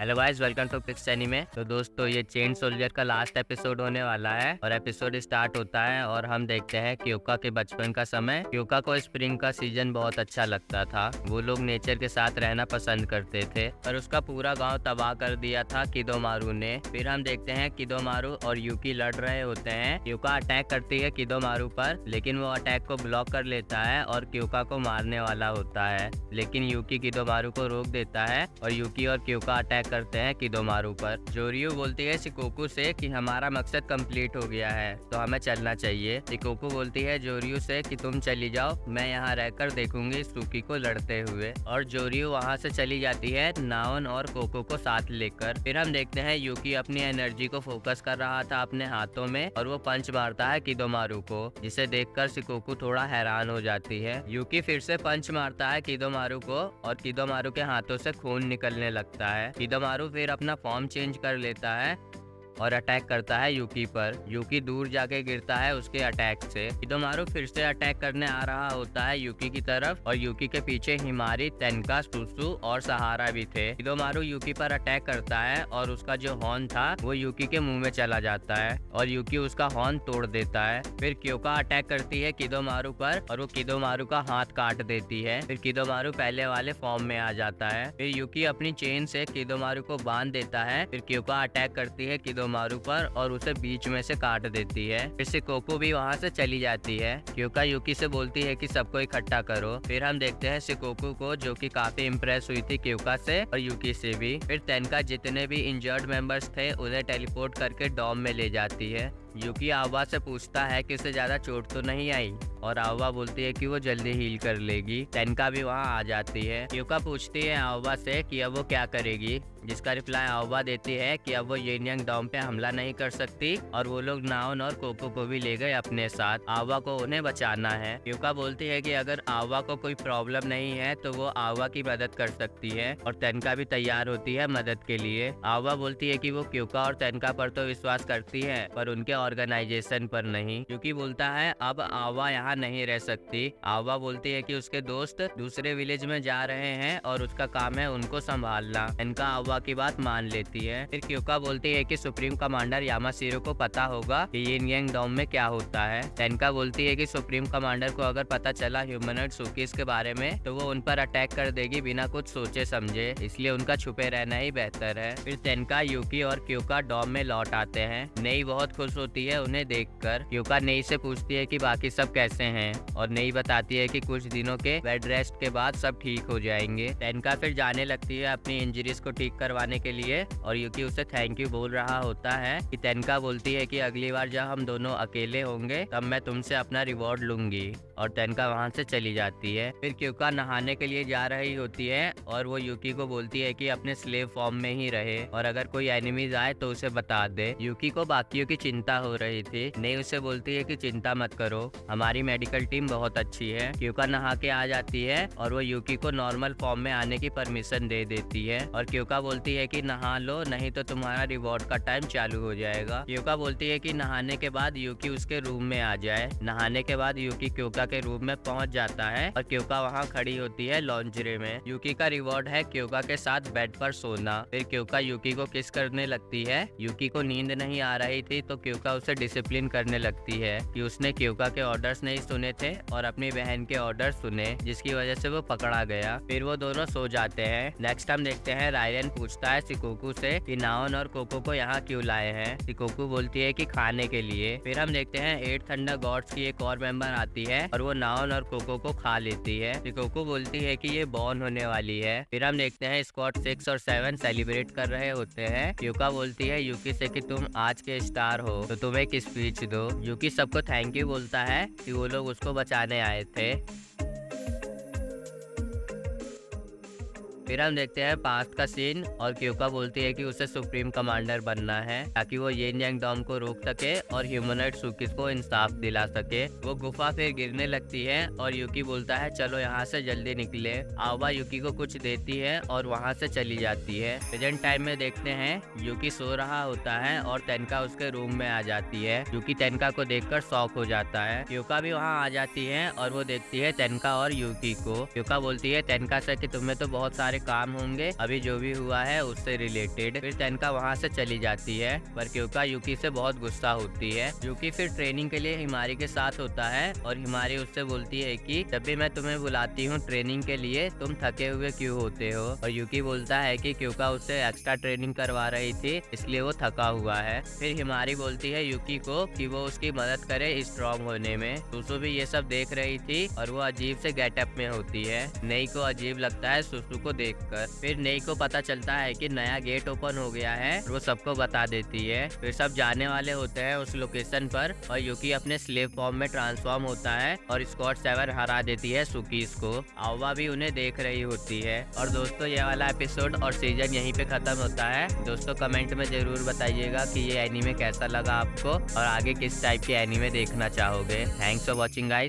Hello guys, welcome to Pix Anime. तो दोस्तों, ये चेन सोल्जर का लास्ट एपिसोड होने वाला है और एपिसोड स्टार्ट होता है और हम देखते हैं क्योका के बचपन का समय। क्योका को स्प्रिंग का सीजन बहुत अच्छा लगता था। वो लोग नेचर के साथ रहना पसंद करते थे, पर उसका पूरा गांव तबाह कर दिया था किदोमारू ने। फिर हम देखते हैं किदोमारू और यूकी लड़ रहे होते हैं। क्योका अटैक करती है किदोमारू पर, लेकिन वो अटैक को ब्लॉक कर लेता है और क्योका को मारने वाला होता है, लेकिन यूकी किदोमारू को रोक देता है और यूकी और क्योका अटैक करते हैं किदोमारू पर। जोरियो बोलती है शिकोकू से कि हमारा मकसद कंप्लीट हो गया है, तो हमें चलना चाहिए। शिकोकू बोलती है जोरियो से कि तुम चली जाओ, मैं यहाँ रहकर देखूंगी सुकी को लड़ते हुए। और जोरियो वहाँ से चली जाती है नाओन और कोको को साथ लेकर। फिर हम देखते हैं यूकी अपनी एनर्जी को फोकस कर रहा था अपने हाथों में और वो पंच मारता है किदोमारू को, जिसे देखकर शिकोकू थोड़ा हैरान हो जाती है। यूकी फिर से पंच मारता है किदोमारू को और किदोमारू के हाथों से खून निकलने लगता है। किदोमारू फिर अपना फॉर्म चेंज कर लेता है और अटैक करता है यूकी पर। यूकी दूर जाके गिरता है उसके अटैक से। किदोमारू फिर से अटैक करने आ रहा होता है यूकी की तरफ और यूकी के पीछे हिमारी, तेनका, सुसु और सहारा भी थे। किदोमारू यूकी पर अटैक करता है और उसका जो हॉर्न था वो यूकी के मुंह में चला जाता है और यूकी उसका हॉर्न तोड़ देता है। फिर क्योका अटैक करती है किदोमारू पर और वो किदोमारू का हाथ काट देती है। फिर किदोमारू पहले वाले फॉर्म में आ जाता है। फिर यूकी अपनी चेन से किदोमारू को बांध देता है। फिर क्योका अटैक करती है किदोमारू पर और उसे बीच में से काट देती है। फिर शिकोकू भी वहां से चली जाती है। क्योका यूकी से बोलती है कि सबको इकट्ठा करो। फिर हम देखते हैं शिकोकू को, जो कि काफी इम्प्रेस हुई थी क्योका से और यूकी से भी। फिर तेनका जितने भी इंजर्ड मेंबर्स थे उन्हें टेलीपोर्ट करके डॉम में ले जाती है। यूकी आवा से पूछता है कि उसे ज्यादा चोट तो नहीं आई और आवा बोलती है कि वो जल्दी हील कर लेगी। तेनका भी वहां आ जाती है। क्योका पूछती है आवा से कि अब वो क्या करेगी, जिसका रिप्लाई आवा देती है कि अब वो येनयांग डॉम पे हमला नहीं कर सकती और वो लोग नाओन और कोको को भी ले गए अपने साथ। आवा को उन्हें बचाना है। क्योका बोलती है कि अगर आवा को कोई प्रॉब्लम नहीं है तो वो आवा की मदद कर सकती है और तेनका भी तैयार होती है मदद के लिए। आवा बोलती है कि वो क्योका और तेनका पर तो विश्वास करती है पर उनके ऑर्गेनाइजेशन पर नहीं। क्योंकि बोलता है अब आवा यहाँ नहीं रह सकती। आवा बोलती है कि उसके दोस्त दूसरे विलेज में जा रहे हैं और उसका काम है उनको संभालना। तेनका आवा की बात मान लेती है। फिर क्योका बोलती है कि सुप्रीम कमांडर यामाशीरो को पता होगा कि येनयांग डॉम में क्या होता है। तेनका बोलती है कि सुप्रीम कमांडर को अगर पता चला ह्यूमनॉइड सुकीज के बारे में तो वो उन पर अटैक कर देगी बिना कुछ सोचे समझे, इसलिए उनका छुपे रहना ही बेहतर है। फिर तेनका, यूकी और क्योका डॉम में लौट आते हैं। नई बहुत खुश होती है उन्हें देखकर। क्योका नई से पूछती है कि बाकी सब कैसे हैं और नई बताती है कि कुछ दिनों के बेड रेस्ट के बाद सब ठीक हो जाएंगे। तेनका फिर जाने लगती है अपनी इंजरीज को ठीक करवाने के लिए और यूकी उसे थैंक यू बोल रहा होता है। कि तेनका बोलती है कि अगली बार जब हम दोनों अकेले होंगे तब मैं तुमसे अपना रिवॉर्ड लूंगी और तेनका वहां से चली जाती है। फिर क्योका नहाने के लिए जा रही होती है और वो यूकी को बोलती है कि अपने स्लेव फॉर्म में ही रहे और अगर कोई एनिमीज आए तो उसे बता दे। यूकी को बाकियों की चिंता हो रही थी। नई उसे बोलती है कि चिंता मत करो, हमारी मेडिकल टीम बहुत अच्छी है। क्योका नहा के आ जाती है और वो यूकी को नॉर्मल फॉर्म में आने की परमिशन दे देती है और क्योका बोलती है कि नहा लो, नहीं तो तुम्हारा रिवॉर्ड का टाइम चालू हो जाएगा। क्योका बोलती है कि नहाने के बाद यूकी उसके रूम में आ जाए। नहाने के बाद यूकी क्योका के रूम में पहुंच जाता है और क्योका वहां खड़ी होती है लॉन्जरे में। यूकी का रिवॉर्ड है क्योका के साथ बेड पर सोना। फिर क्योका यूकी को किस करने लगती है। यूकी को नींद नहीं आ रही थी तो क्योका उसे डिसिप्लिन करने लगती है कि उसने क्योका के ऑर्डर्स नहीं सुने थे और अपनी बहन के ऑर्डर सुने, जिसकी वजह से वो पकड़ा गया। फिर वो दोनों सो जाते हैं। नेक्स्ट हम देखते हैं रायरन पूछता है शिकोकू से कि नाओन और कोको को यहाँ क्यों लाए हैं। शिकोकू बोलती है कि खाने के लिए। फिर हम देखते हैं 8 थंडर गॉड्स की एक और मेंबर आती है और वो नाओन और कोको को खा लेती है। शिकोकू बोलती है कि ये बॉर्न होने वाली है। फिर हम देखते हैं स्क्वाड 6 और 7 सेलिब्रेट कर रहे होते हैं। क्योका बोलती है यूकी से कि तुम आज के स्टार हो तो तुम्हें एक स्पीच दो। यूकी सबको थैंक यू बोलता है कि वो लोग उसको बचाने आए थे। फिर हम देखते हैं पास्ट का सीन और क्योका बोलती है कि उसे सुप्रीम कमांडर बनना है ताकि वो येनयांग डॉम को रोक सके और ह्यूमनॉइड सुकीज को इंसाफ दिला सके। वो गुफा फिर गिरने लगती है और यूकी बोलता है चलो यहाँ से जल्दी निकले। आवा यूकी को कुछ देती है और वहाँ से चली जाती है। प्रेजेंट टाइम में देखते हैं यूकी सो रहा होता है और तेनका उसके रूम में आ जाती है। यूकी तेनका को देखकर शॉक हो जाता है। क्योका भी वहाँ आ जाती है और वो देखती है तेनका और यूकी को। क्योका बोलती है तेनका से कि तुम्हें तो बहुत सारे काम होंगे, अभी जो भी हुआ है उससे रिलेटेड। फिर तेनका वहाँ से चली जाती है, पर क्योका यूकी से बहुत गुस्सा होती है। यूकी फिर ट्रेनिंग के लिए हिमारी के साथ होता है और हिमारी उससे बोलती है कि जब भी मैं तुम्हें बुलाती हूँ ट्रेनिंग के लिए तुम थके हुए क्यों होते हो। और यूकी बोलता है कि क्योंकि उससे एक्स्ट्रा ट्रेनिंग करवा रही थी इसलिए वो थका हुआ है। फिर हिमारी बोलती है यूकी को कि वो उसकी मदद करे स्ट्रॉन्ग होने में। सुसु भी ये सब देख रही थी और वो अजीब से गेटअप में होती है। नई को अजीब लगता है सुसु को देखकर। फिर नई को पता चलता है कि नया गेट ओपन हो गया है, वो सबको बता देती है। फिर सब जाने वाले होते हैं उस लोकेशन पर और यूकी अपने स्लेव फॉर्म में ट्रांसफॉर्म होता है और स्कॉट 7 हरा देती है सुकीस को। आवा भी उन्हें देख रही होती है। और दोस्तों ये वाला एपिसोड और सीजन यहीं पे खत्म होता है। दोस्तों कमेंट में जरूर बताइएगा कि ये एनीमे कैसा लगा आपको और आगे किस टाइप के एनीमे देखना चाहोगे। Thanks for watching guys.